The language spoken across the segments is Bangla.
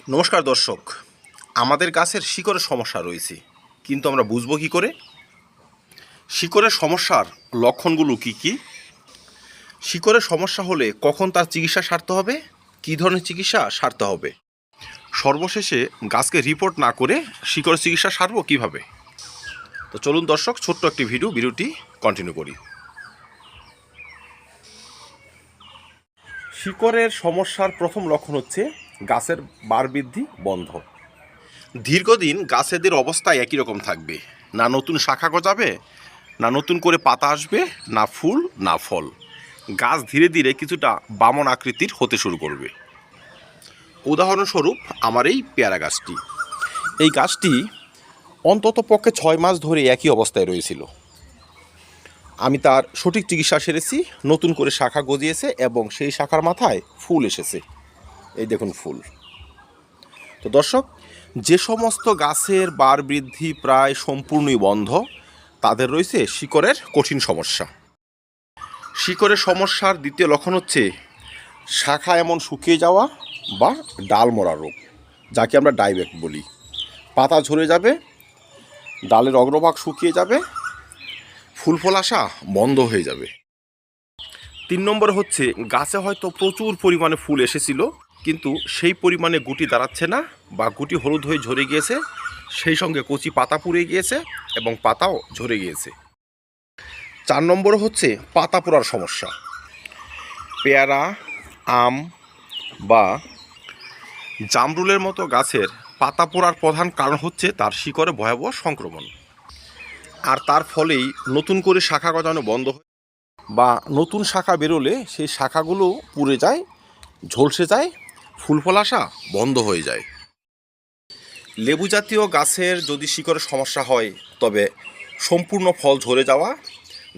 নমস্কার দর্শক, আমাদের গাছের শিকড়ের সমস্যা রয়েছে, কিন্তু আমরা বুঝবো কী করে? শিকড়ের সমস্যার লক্ষণগুলো কি কি? শিকড়ের সমস্যা হলে কখন তার চিকিৎসা সারতে হবে, কী ধরনের চিকিৎসা সারতে হবে? সর্বশেষে গাছকে রিপোর্ট না করে শিকড়ের চিকিৎসা সারবো কীভাবে? তো চলুন দর্শক, ছোট্ট একটি ভিডিওটি কন্টিনিউ করি। শিকড়ের সমস্যার প্রথম লক্ষণ হচ্ছে গাছের বার বৃদ্ধি বন্ধ। দীর্ঘদিন গাছেদের অবস্থা একই রকম থাকবে, না নতুন শাখা গজাবে, না নতুন করে পাতা আসবে, না ফুল না ফল। গাছ ধীরে ধীরে কিছুটা বামন আকৃতির হতে শুরু করবে। উদাহরণস্বরূপ আমার এই পেয়ারা গাছটি, এই গাছটি অন্তত পক্ষে 6 মাস ধরে একই অবস্থায় রয়েছিল। আমি তার সঠিক চিকিৎসা সেরেছি, নতুন করে শাখা গজিয়েছে এবং সেই শাখার মাথায় ফুল এসেছে। এই দেখুন ফুল। তো দর্শক, যে সমস্ত গাছের বার বৃদ্ধি প্রায় সম্পূর্ণই বন্ধ, তাদের রয়েছে শিকড়ের কঠিন সমস্যা। শিকড়ের সমস্যার দ্বিতীয় লক্ষণ হচ্ছে শাখা এমন শুকিয়ে যাওয়া বা ডাল মরা রোগ, যাকে আমরা ডাইব্যাক বলি। পাতা ঝরে যাবে, ডালের অগ্রভাগ শুকিয়ে যাবে, ফুল ফল আসা বন্ধ হয়ে যাবে। 3 নম্বরে হচ্ছে গাছে হয়তো প্রচুর পরিমাণে ফুল এসেছিল, কিন্তু সেই পরিমাণে গুটি দাঁড়াচ্ছে না বা গুটি হলুদ হয়ে ঝরে গিয়েছে, সেই সঙ্গে কচি পাতা পুড়ে গিয়েছে এবং পাতাও ঝরে গিয়েছে। 4 নম্বরে হচ্ছে পাতা পোড়ার সমস্যা। পেয়ারা, আম বা জামরুলের মতো গাছের পাতা পোড়ার প্রধান কারণ হচ্ছে তার শিকড়ে ভয়াবহ সংক্রমণ, আর তার ফলেই নতুন করে শাখা গজানো বন্ধ হয় বা নতুন শাখা বেরোলে সেই শাখাগুলো পুড়ে যায়, ঝলসে যায়, ফুল ফল আসা বন্ধ হয়ে যায়। লেবু জাতীয় গাছের যদি শিকড়ের সমস্যা হয়, তবে সম্পূর্ণ ফল ঝরে যাওয়া,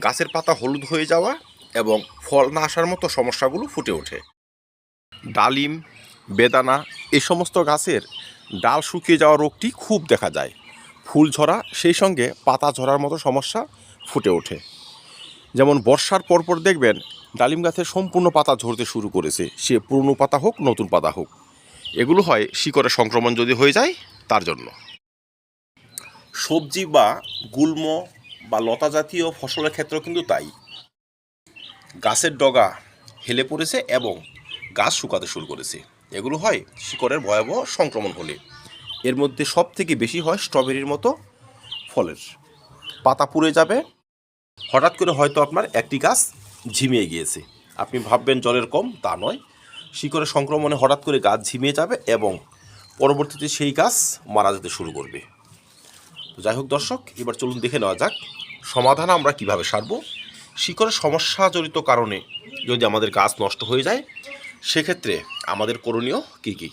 গাছের পাতা হলুদ হয়ে যাওয়া এবং ফল না আসার মতো সমস্যাগুলো ফুটে ওঠে। ডালিম, বেদানা এই সমস্ত গাছের ডাল শুকিয়ে যাওয়া রোগটি খুব দেখা যায়। ফুল ঝরা, সেই সঙ্গে পাতা ঝরার মতো সমস্যা ফুটে ওঠে। যেমন বর্ষার পরপর দেখবেন ডালিম গাছের সম্পূর্ণ পাতা ঝরতে শুরু করেছে, সে পুরনো পাতা হোক নতুন পাতা হোক। এগুলো হয় শিকড়ের সংক্রমণ যদি হয়ে যায় তার জন্য। সবজি বা গুল্ম বা লতা জাতীয় ফসলের ক্ষেত্রেও কিন্তু তাই। গাছের ডগা হেলে পড়েছে এবং গাছ শুকাতে শুরু করেছে, এগুলো হয় শিকড়ের ভয়াবহ সংক্রমণ হলে। এর মধ্যে সব থেকে বেশি হয় স্ট্রবেরির মতো ফলের। পাতা পুড়ে যাবে, হঠাৎ করে হয়তো আপনার একটি গাছ ঝিমিয়ে গিয়েছে, আপনি ভাববেন জলের কম, তা নয়। শিকড়ের সংক্রমণে হঠাৎ করে গাছ ঝিমিয়ে যাবে এবং পরবর্তীতে সেই গাছ মারা যেতে শুরু করবে। তো যাই হোক দর্শক, এবার চলুন দেখে নেওয়া যাক সমাধান আমরা কিভাবে সারব। শিকড়ের সমস্যা জড়িত কারণে যদি আমাদের গাছ নষ্ট হয়ে যায়, সেক্ষেত্রে আমাদের করণীয় কী কী?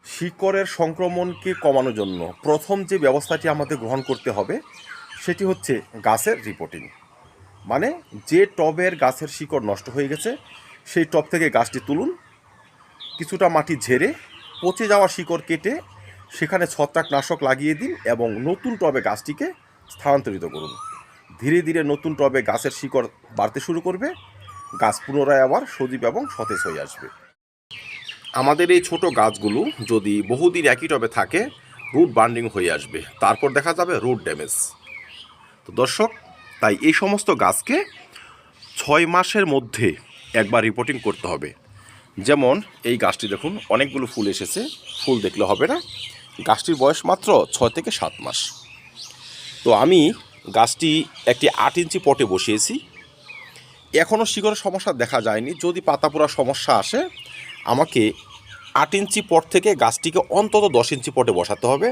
শিকড়ের সংক্রমণকে কমানোর জন্য প্রথম যে ব্যবস্থাটি আমাদের গ্রহণ করতে হবে সেটি হচ্ছে গাছের রিপোর্টিং। মানে যে টবের গাছের শিকড় নষ্ট হয়ে গেছে সেই টব থেকে গাছটি তুলুন, কিছুটা মাটি ঝেড়ে পচে যাওয়া শিকড় কেটে সেখানে ছত্রাকনাশক লাগিয়ে দিন এবং নতুন টবে গাছটিকে স্থানান্তরিত করুন। ধীরে ধীরে নতুন টবে গাছের শিকড় বাড়তে শুরু করবে, গাছ পুনরায় আবার সজীব এবং সতেজ হয়ে আসবে। আমাদের এই ছোট গাছগুলো যদি বহুদিন একই টবে থাকে, রুট বার্নিং হয়ে আসবে, তারপর দেখা যাবে রুট ড্যামেজ। তো দর্শক, তাই এই সমস্ত গাছকে 6 মাসের মধ্যে একবার রিপোর্টিং করতে হবে। যেমন এই গাছটি দেখুন, অনেকগুলো ফুল এসেছে, ফুল দেখলে হবে না, গাছটির বয়স মাত্র 6 থেকে 7 মাস। তো আমি গাছটি একটি 8 ইঞ্চি পটে বসিয়েছি। এখনও শিকড়ের সমস্যা দেখা যায়নি। যদি পাতা পোড়ার সমস্যা আসে, আমাকে 8 ইঞ্চি পট থেকে গাছটিকে অন্তত 10 ইঞ্চি পটে বসাতে হবে,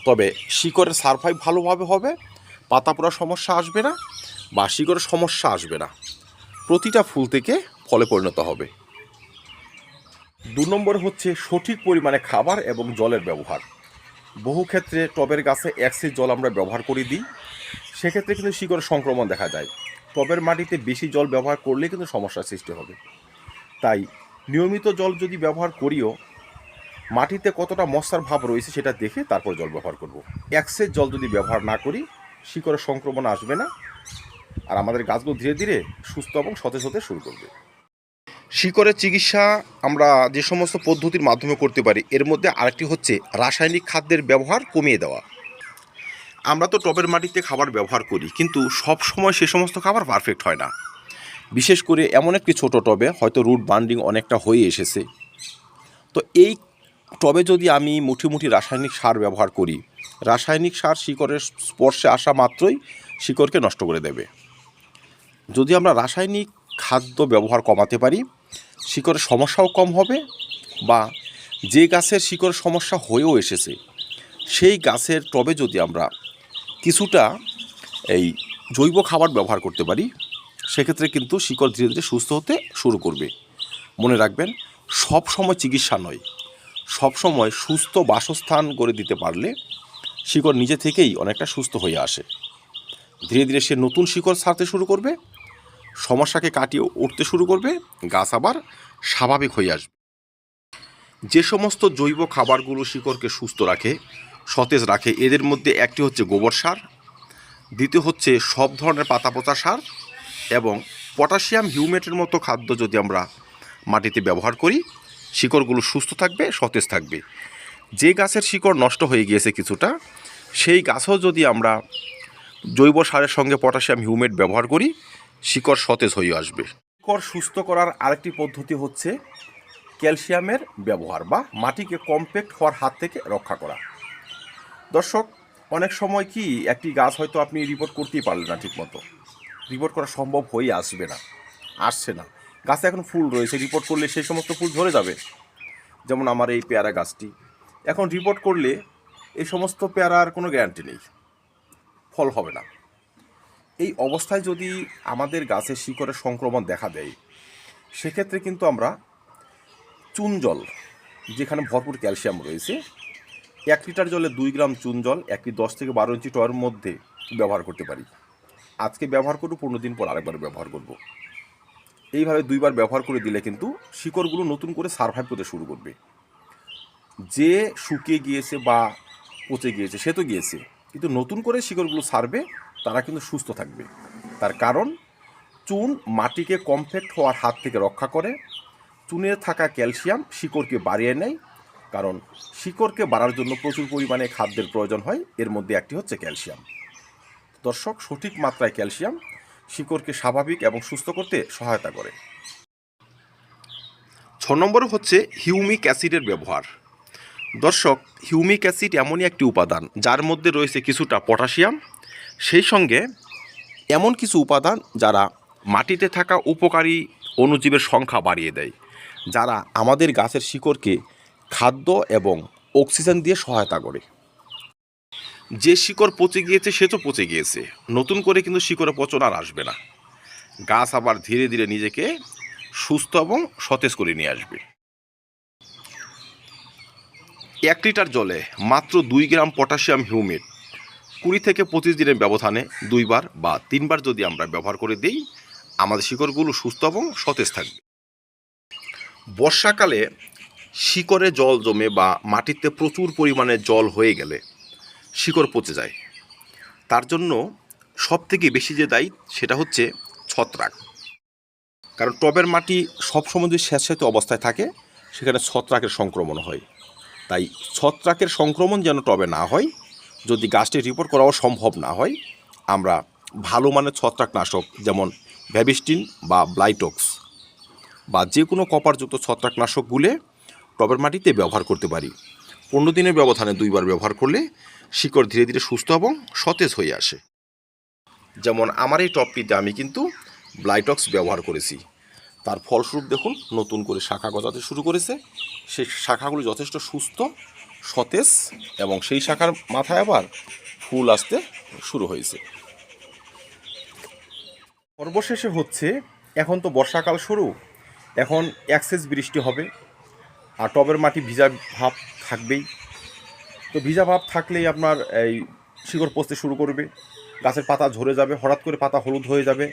তবে শিকড়ের সারভাইভ ভালোভাবে হবে, পাতা পোড়ার সমস্যা আসবে না বা শিকড়ের সমস্যা আসবে না, প্রতিটা ফুল থেকে ফলে পরিণত হবে। 2 নম্বরে হচ্ছে সঠিক পরিমাণে খাবার এবং জলের ব্যবহার। বহু ক্ষেত্রে টবের গাছে এক্সেস জল আমরা ব্যবহার করে দিই, সেক্ষেত্রে কিন্তু শিকড়ের সংক্রমণ দেখা যায়। টবের মাটিতে বেশি জল ব্যবহার করলে কিন্তু সমস্যার সৃষ্টি হবে। তাই নিয়মিত জল যদি ব্যবহার করিও, মাটিতে কতটা মশার ভাব রয়েছে সেটা দেখে তারপর জল ব্যবহার করব। এক্সেস জল যদি ব্যবহার না করি, শিকড়ের সংক্রমণ আসবে না আর আমাদের গাছগুলো ধীরে ধীরে সুস্থ এবং সতেজ হতে শুরু করবে। শিকড়ের চিকিৎসা আমরা যে সমস্ত পদ্ধতির মাধ্যমে করতে পারি এর মধ্যে আরেকটি হচ্ছে রাসায়নিক খাদ্যের ব্যবহার কমিয়ে দেওয়া। আমরা তো টবের মাটিতে খাবার ব্যবহার করি, কিন্তু সব সময় সে সমস্ত খাবার পারফেক্ট হয় না। বিশেষ করে এমন একটি ছোট টবে হয়তো রুট বান্ডিং অনেকটা হয়ে এসেছে। তো এই টবে যদি আমি মুঠি মুঠি রাসায়নিক সার ব্যবহার করি, রাসায়নিক সার শিকড়ের স্পর্শে আসা মাত্রই শিকড়কে নষ্ট করে দেবে। যদি আমরা রাসায়নিক খাদ্য ব্যবহার কমাতে পারি, শিকড়ের সমস্যাও কম হবে, বা যে গাছের শিকড়ের সমস্যা হয়েও এসেছে সেই গাছের টবে যদি আমরা কিছুটা এই জৈব খাবার ব্যবহার করতে পারি, সেক্ষেত্রে কিন্তু শিকড় ধীরে ধীরে সুস্থ হতে শুরু করবে। মনে রাখবেন, সব সময় চিকিৎসা নয়, সব সময় সুস্থ বাসস্থান গড়ে দিতে পারলে শিকড় নিজে থেকেই অনেকটা সুস্থ হয়ে আসে। ধীরে ধীরে সে নতুন শিকড় ছাড়তে শুরু করবে, সমস্যাকে কাটিয়ে উঠতে শুরু করবে, গাছ আবার স্বাভাবিক হয়ে আসবে। যে সমস্ত জৈব খাবারগুলো শিকড়কে সুস্থ রাখে, সতেজ রাখে, এদের মধ্যে একটি হচ্ছে গোবর সার, দ্বিতীয় হচ্ছে সব ধরনের পাতা পচা সার, এবং পটাশিয়াম হিউমেটের মতো খাদ্য যদি আমরা মাটিতে ব্যবহার করি, শিকড়গুলো সুস্থ থাকবে, সতেজ থাকবে। যে গাছের শিকড় নষ্ট হয়ে গিয়েছে কিছুটা, সেই গাছও যদি আমরা জৈব সারের সঙ্গে পটাশিয়াম হিউমেট ব্যবহার করি, শিকড় সতেজ হয়ে আসবে। শিকড় সুস্থ করার আরেকটি পদ্ধতি হচ্ছে ক্যালসিয়ামের ব্যবহার, বা মাটিকে কমপ্যাক্ট হওয়ার হাত থেকে রক্ষা করা। দর্শক, অনেক সময় কি একটি গাছ হয়তো আপনি রিপোর্ট করতেই পারলেন না, ঠিকমতো রিপোর্ট করা সম্ভব হয়ে আসছে না, গাছে এখন ফুল রয়েছে, রিপোর্ট করলে সেই সমস্ত ফুল ঝরে যাবে। যেমন আমার এই পেয়ারা গাছটি, এখন রিপোর্ট করলে এই সমস্ত পেয়ারার কোনো গ্যারান্টি নেই, ফল হবে না। এই অবস্থায় যদি আমাদের গাছের শিকড়ের সংক্রমণ দেখা দেয়, সেক্ষেত্রে কিন্তু আমরা চুন জল, যেখানে ভরপুর ক্যালসিয়াম রয়েছে, 1 লিটার জলে 2 গ্রাম চুন জল একটি 10 থেকে 12 ইঞ্চি টবের মধ্যে ব্যবহার করতে পারি। আজকে ব্যবহার করব, 15 দিন পর আরেকবার ব্যবহার করব। এইভাবে 2 বার ব্যবহার করে দিলে কিন্তু শিকড়গুলো নতুন করে সারভাইভ করতে শুরু করবে। যে শুকিয়ে গিয়েছে বা পচে গিয়েছে সে তো গিয়েছে, কিন্তু নতুন করে শিকড়গুলো সারবে, তারা কিন্তু সুস্থ থাকবে। তার কারণ চুন মাটিকে কমপ্যাক্ট হওয়ার হাত থেকে রক্ষা করে, চুনে থাকা ক্যালসিয়াম শিকড়কে বাড়িয়ে নেয়, কারণ শিকড়কে বাড়ার জন্য প্রচুর পরিমাণে খাদ্যের প্রয়োজন হয়, এর মধ্যে একটি হচ্ছে ক্যালসিয়াম। দর্শক, সঠিক মাত্রায় ক্যালসিয়াম শিকড়কে স্বাভাবিক এবং সুস্থ করতে সহায়তা করে। 6 নম্বরে হচ্ছে হিউমিক অ্যাসিডের ব্যবহার। দর্শক, হিউমিক অ্যাসিড এমনই একটি উপাদান যার মধ্যে রয়েছে কিছুটা পটাশিয়াম, সেই সঙ্গে এমন কিছু উপাদান যারা মাটিতে থাকা উপকারী অণুজীবের সংখ্যা বাড়িয়ে দেয়, যারা আমাদের গাছের শিকড়কে খাদ্য এবং অক্সিজেন দিয়ে সহায়তা করে। যে শিকড় পচে গিয়েছে সে তো পচে গিয়েছে, নতুন করে কিন্তু শিকড়ে পচন আর আসবে না, গাছ আবার ধীরে ধীরে নিজেকে সুস্থ এবং সতেজ করে নিয়ে আসবে। 1 লিটার জলে মাত্র 2 গ্রাম পটাশিয়াম হিউমেট 20 থেকে 25 দিনের ব্যবধানে 2 বার বা 3 বার যদি আমরা ব্যবহার করে দিই, আমাদের শিকড়গুলো সুস্থ এবং সতেজ থাকবে। বর্ষাকালে শিকড়ে জল জমে বা মাটিতে প্রচুর পরিমাণে জল হয়ে গেলে শিকড় পচে যায়। তার জন্য সবথেকে বেশি যে দায়ী সেটা হচ্ছে ছত্রাক। কারণ টবের মাটি সবসময় যদি স্যাঁতস্যাঁতে অবস্থায় থাকে, সেখানে ছত্রাকের সংক্রমণ হয়। তাই ছত্রাকের সংক্রমণ যেন টবে না হয়, যদি গাছটি রিপোর্ট করাও সম্ভব না হয়, আমরা ভালো মানের ছত্রাকনাশক যেমন ভ্যাবিস্টিন বা ব্লাইটক্স বা যে কোনো কপারযুক্ত ছত্রাকনাশক গুলে টবের মাটিতে ব্যবহার করতে পারি। 15 দিনের ব্যবধানে 2 বার ব্যবহার করলে শিকড় ধীরে ধীরে সুস্থ এবং সতেজ হয়ে আসে। যেমন আমার এই টবটিতে আমি কিন্তু ব্লাইটক্স ব্যবহার করেছি, তার ফলস্বরূপ দেখুন নতুন করে শাখা গজাতে শুরু করেছে। সেই শাখাগুলো যথেষ্ট সুস্থ, সতেজ, এবং সেই শাখার মাথায় আবার ফুল আসতে শুরু হয়েছে। সর্বশেষে হচ্ছে, এখন তো বর্ষাকাল শুরু, এখন এক্সেস বৃষ্টি হবে, আর টবের মাটি ভিজা ভাব থাকবেই। তো ভিজা ভাব থাকলেই আপনার এই শিকড় পচতে শুরু করবে, গাছের পাতা ঝরে যাবে, হঠাৎ করে পাতা হলুদ হয়ে যাবে,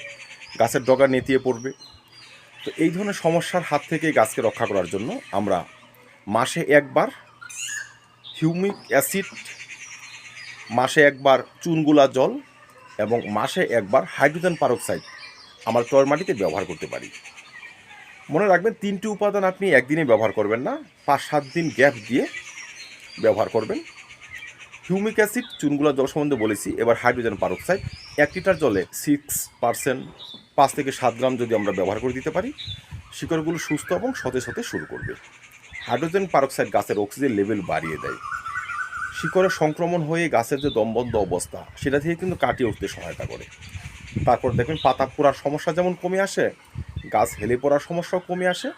গাছের ডগা নেতিয়ে পড়বে। তো এই ধরনের সমস্যার হাত থেকে গাছকে রক্ষা করার জন্য আমরা মাসে একবার হিউমিক অ্যাসিড, মাসে একবার চুনগুলা জল এবং মাসে একবার হাইড্রোজেন পারক্সাইড আমার টবের মাটিতে ব্যবহার করতে পারি। মনে রাখবেন 3টি উপাদান আপনি একদিনে ব্যবহার করবেন না, 5-7 দিন গ্যাপ দিয়ে ব্যবহার করবেন। হিউমিক অ্যাসিড চুনগুলা জল সম্বন্ধে বলেছি। এবার হাইড্রোজেন পারক্সাইড 1 লিটার জলে 6%, 5 থেকে 7 গ্রাম যদি আমরা ব্যবহার করে দিতে পারি, শিকড়গুলো সুস্থ এবং সতেজ হতে শুরু করবে। হাইড্রোজেন পারক্সাইড গাছের অক্সিজেন লেভেল বাড়িয়ে দেয়। শিকড়ের সংক্রমণ হয়ে গাছের যে দমবন্ধ অবস্থা সেটা থেকে কিন্তু কাটিয়ে উঠতে সহায়তা করে। তারপর দেখবেন পাতা পোড়ার সমস্যা যেমন কমে আসে, গাছ হেলে পড়ার সমস্যাও কমে আসে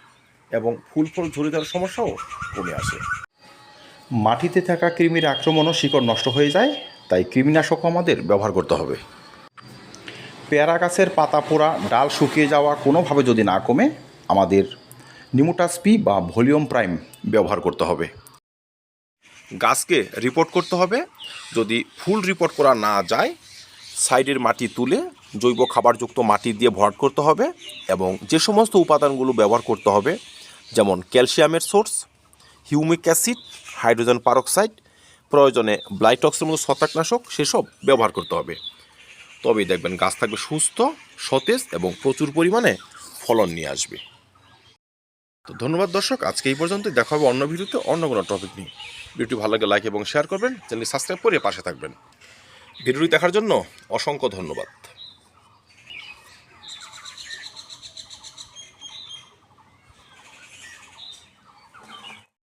এবং ফুল ফল ঝরে যাওয়ার সমস্যাও কমে আসে। মাটিতে থাকা কৃমির আক্রমণও শিকড় নষ্ট হয়ে যায়, তাই কৃমিনাশক আমাদের ব্যবহার করতে হবে। পেয়ারা গাছের পাতা পোড়া, ডাল শুকিয়ে যাওয়া কোনোভাবে যদি না কমে, আমাদের নিমোটাস পি বা ভলিউম প্রাইম ব্যবহার করতে হবে। গাছকে রিপোর্ট করতে হবে। যদি ফুল রিপোর্ট করা না যায়, সাইডের মাটি তুলে জৈব খাবারযুক্ত মাটি দিয়ে ভরাট করতে হবে এবং যে সমস্ত উপাদানগুলো ব্যবহার করতে হবে, যেমন ক্যালসিয়ামের source, humic acid, hydrogen peroxide, প্রয়োজনে ব্লাইটক্সের মতো ছত্রাকনাশক, সেসব ব্যবহার করতে হবে। তবেই দেখবেন গাছ থাকবে সুস্থ, সতেজ এবং প্রচুর পরিমাণে ফলন নিয়ে আসবে। তো ধন্যবাদ দর্শক, আজকে এই পর্যন্ত। দেখা হবে অন্য ভিডিওতে অন্য কোনো টপিক নিয়ে। ভিডিওটি ভালো লাগে লাইক এবং শেয়ার করবেন, চ্যানেলটি সাবস্ক্রাইব করে পাশে থাকবেন। ভিডিওটি দেখার জন্য অসংখ্য ধন্যবাদ।